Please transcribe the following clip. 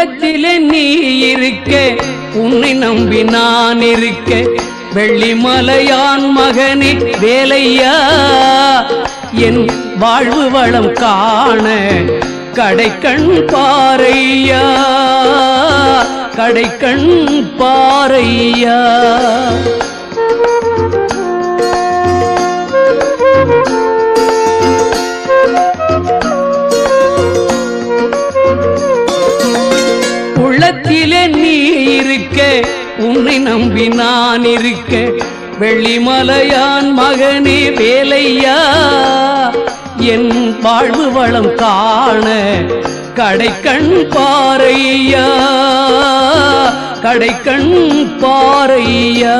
உள்ளத்திலே நீ இருக்க உன்னை நம்பி நான் இருக்க வெள்ளிமலையான் மகனே வேலையா என் வாழ்வு வளம் காண கடைக்கண் பாரையா கடைக்கண் பாரையா உள்ளத்திலே நீ இருக்க உன்னை நம்பி நான் இருக்க வெள்ளிமலையான் மகனே வேலையா என் வாழ்வு வளம் காண கடைக்கண் பாரையா கடைக்கண் பாரையா